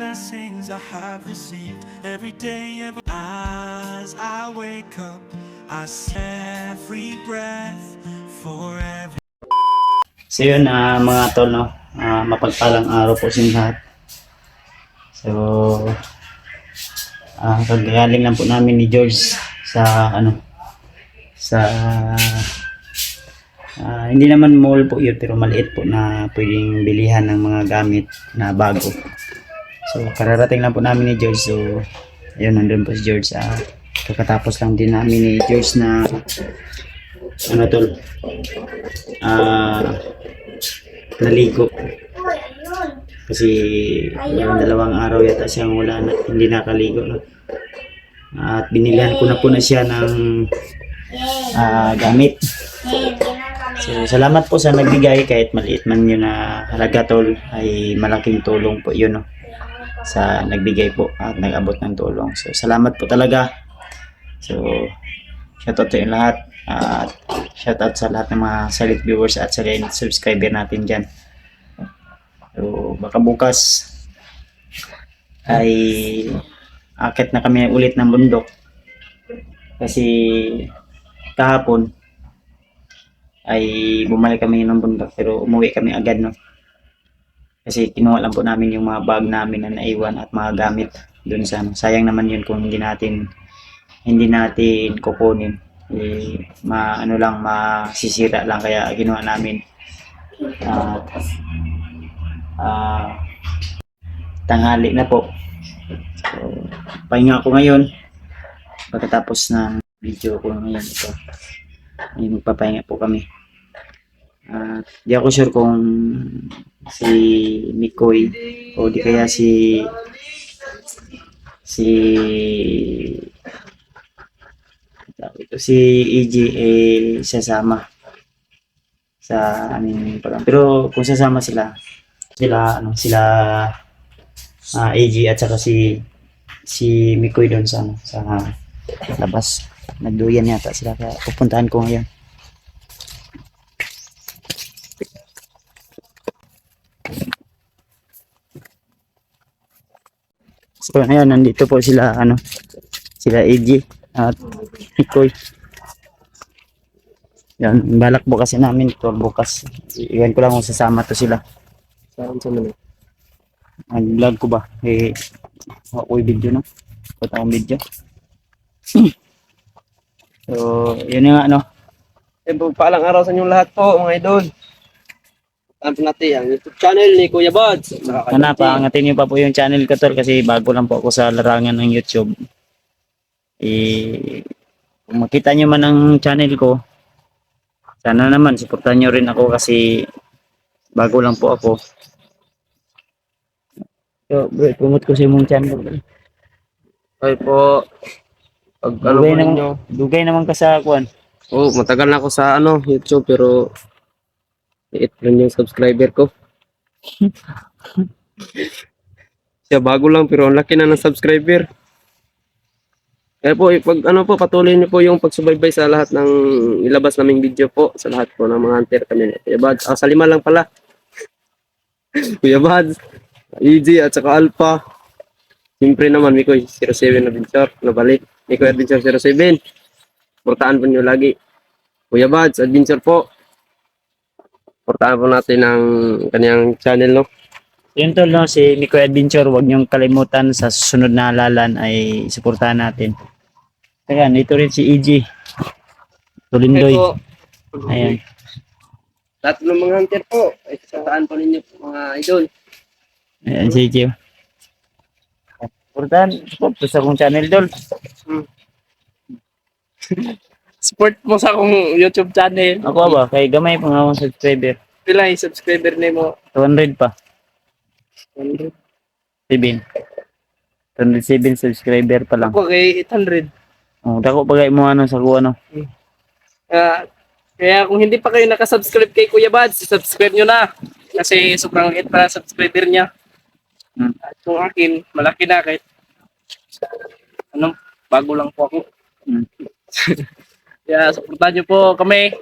blessings I have received every day, as I wake up, I see every breath forever. So yun mga tol, no? Mapagpalang araw po sa inyo lahat. So kagaling lang po namin ni George sa sa hindi naman mall po yun, pero maliit po na pwedeng bilihan ng mga gamit na bago. So kararating lang po namin ni George. So ayun, nandun po si George. Kakatapos lang din namin ni George na tol, naligo kasi dalawang araw yata siyang hindi nakaligo, no? At binilihan ko na po na siya ng gamit. So salamat po sa nagbigay, kahit maliit man yun na halaga tol, ay malaking tulong po yun, no? Sa nagbigay po at nag-abot ng tulong. So salamat po talaga. So shoutout sa inyo lahat, at shoutout sa lahat ng mga silent viewers at silent subscriber natin dyan. So baka bukas ay akit na kami ulit ng bundok, kasi kahapon ay bumalik kami ng bundok pero umuwi kami agad, no? Kasi kinuha lang po namin yung mga bag namin na naiwan at mga gamit dun sa sayang naman yun kung hindi natin kukunin, masisira lang, kaya ginawa namin tanghali na po. So pahinga ko ngayon pagkatapos ng video ko ngayon. Ito ay magpapahinga po kami. Di ako sure kung si Mikoy o di kaya si EG sasama sa aming program. Pero kung sasama sila AG at saka si Mikoy doon sa labas, nagduyan yata sila, kaya pupuntahan ko ngayon. So ngayon nandito po sila AG at Mikoy. Yan, balak po kasi namin ito bukas. Iwan ko lang kung sasama to sila. Saan vlog ko ba? Ako'y video, no? Ito akong video. So, yun nga, Paalang araw sa inyong lahat po, mga idol. Tanto natin ang YouTube channel ni Kuya Buds. Paangatin niyo pa po yung channel ko, tol, kasi bago lang po ako sa larangan ng YouTube. Kung makita niyo man ang channel ko, sana naman suportahan niyo rin ako kasi bago lang po ako. So, bro, promote ko sa imong channel. Ay po. Pag ano po ninyo. Dugay naman ka sa kuan. Oh, matagal na ako sa YouTube pero liit lang yung subscriber ko. Siya bago lang pero ang laki na ng subscriber. Kaya po, pag patuloy niyo po yung pagsubaybay sa lahat ng ilabas naming video po, sa lahat po ng mga hunter kami. Kuya Buds, sa 5 lang pala. Kuya Buds, EG at saka Alpha. Siyempre naman, Mikoy 07 Adventure, nabalik. Mikoy Adventure 07. Portaan po nyo lagi. Kuya Buds, Adventure po. Portaan po natin ang kanyang channel, no? Yun tol, no, si Mikoy Adventure, huwag niyong kalimutan sa susunod na halalan ay suportahan natin. Kaya ito rin si EG Tulindoy. Ayan. Lahat ng mga hunter po, ay sasaan po ninyo mga idol. Ayan si EG. Suportahan, support sa akong channel, tol. Support mo sa akong YouTube channel. Ako ba, kay gamay pa nga akong subscriber. Pila yung subscriber na mo? 200 pa. 100. 7. 207 subscriber pa lang. Ako kay 800. Oh, dako pagay mo sa kuha, no. Kaya kung hindi pa kayo nakasubscribe kay Kuya Buds, subscribe nyo na. Kasi sobrang liit pa subscriber niya. At kung akin, malaki na kahit bago lang po ako. Kaya supportan nyo po kami.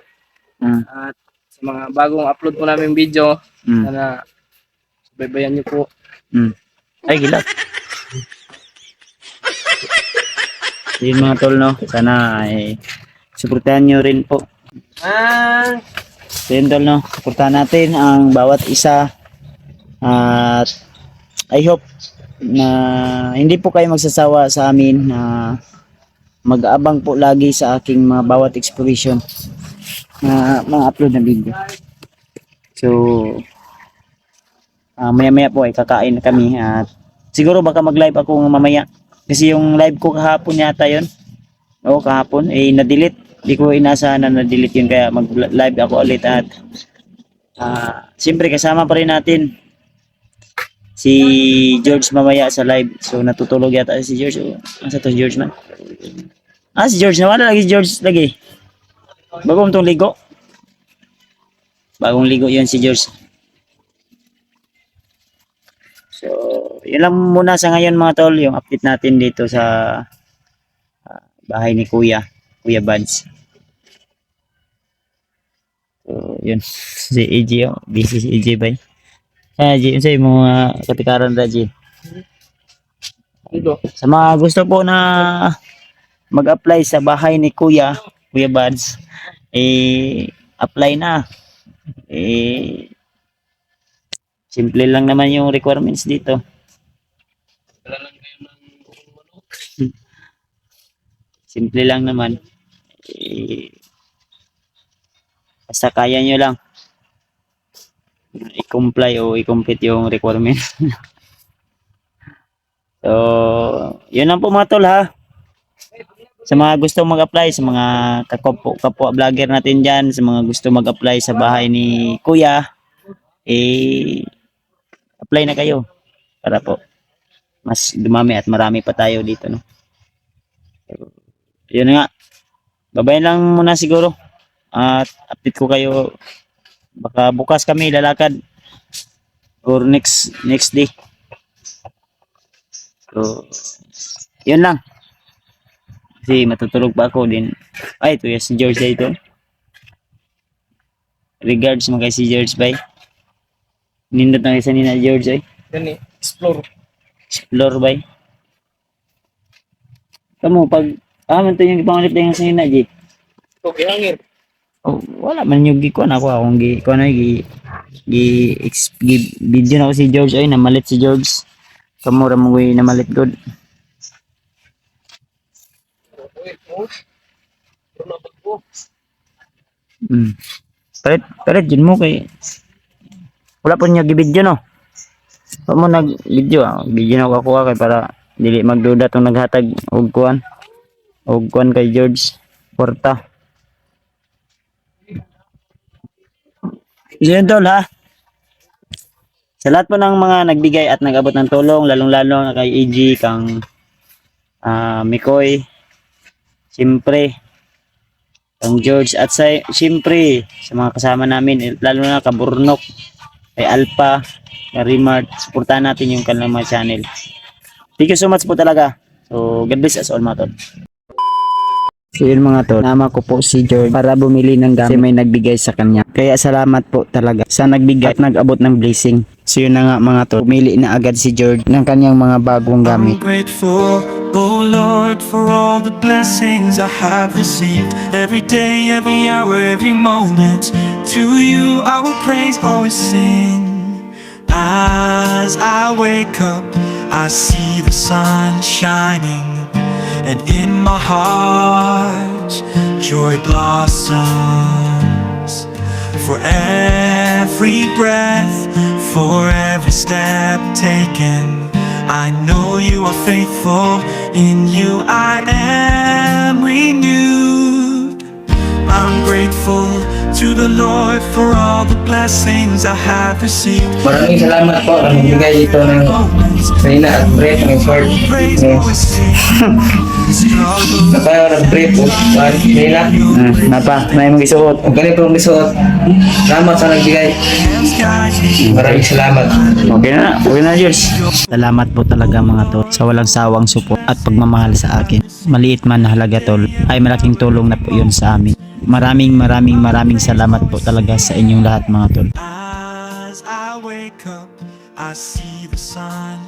At sa mga bagong upload po namin video, sana subaybayan nyo po. Ay, gilak. Yun mga tol, no? Sana ay suportahan nyo rin po. So yun tol, no? Suportahan natin ang bawat isa. At I hope na hindi po kayo magsasawa sa amin na mag-aabang po lagi sa aking mga bawat expression na mga upload na video. So maya-maya po ay kakain na kami at siguro baka mag-live ako mamaya. Kasi yung live ko kahapon yata yun. Oo, kahapon. Eh, na-delete. Hindi ko inasahan na na-delete yun. Kaya mag-live ako ulit. At siyempre kasama pa rin natin si George mamaya sa live. So, natutulog yata si George. Asa to si George man? Si George. Nawala lagi si George lagi. Bagong tong ligo. Bagong ligo yun si George. So, yun lang muna sa ngayon mga tol, yung update natin dito sa bahay ni Kuya Buds. So, yun. Si AJ, busy si AJ ba? AJ, yun sa'yo mga katikaran na AJ. Sa mga gusto po na mag-apply sa bahay ni Kuya Buds, apply na. Simple lang naman yung requirements dito. Simple lang naman. Basta kaya nyo lang i-comply o i-complete yung requirements. So, yun lang po mga tol ha. Sa mga gusto mag-apply, sa mga kapwa vlogger natin dyan, sa mga gusto mag-apply sa bahay ni Kuya, apply na kayo para po mas dumami at marami pa tayo dito, no? Yun nga, babayan lang muna siguro at update ko kayo, baka bukas kami lalakad or next day. So yun lang kasi matutulog pa ako din. Ay, ito si George dito. Regards mo kay si George bay. Nindot na isa ni na George ay. Yan explore Bay. Kamu pag man to yung ipangalit na yung sa nina G. Okay, hangin. Oh, wala man yung gikuan ako akong video na ako si George ay namalit si George. Kamura mo namalit good. Palit dyan mo kay wala po niya gibidyo no. Wala mo nag-video video na ako kay para dili magduda tong naghatag og kuan kay George Porta. Yun tol ha. Sa lahat po ng mga nagbigay at nag-abot ng tulong, lalong-lalo na kay EG, kang Mikoy, siyempre, kang George, at siyempre, sa mga kasama namin, lalo na Kaburnok, kay Alpha, kay Rimart, supportahan natin yung kanilang mga channel. Thank you so much po talaga. So, God bless us all mga tol. So yun mga tol, nama ko po si George para bumili ng gamit kasi may nagbigay sa kanya. Kaya salamat po talaga sa nagbigay at nag-abot ng blessing. So yun na nga mga tol, bumili na agad si George ng kanyang mga bagong gamit. I'm grateful, oh Lord, for all the blessings I have received. Every day, every hour, every moment. To you I will praise, always sing. As I wake up, I see the sun shining. And in my heart, joy blossoms. For every breath, for every step taken, I know you are faithful. In you I am renewed. I'm grateful to the Lord for all the blessings I have received. Maraming salamat po ang bigay dito ng Rina at Brett ng short. Napayaw ng Brett o Rina. May mga isuot. Ang ganito ang isuot. Salamat sa nagbigay. Maraming salamat. Okay na George. Salamat po talaga mga tol sa walang sawang support at pagmamahal sa akin. Maliit man na halaga tol, ay malaking tulong na po yun sa amin. Maraming salamat po talaga sa inyong lahat mga tol. As I wake up, I see the sun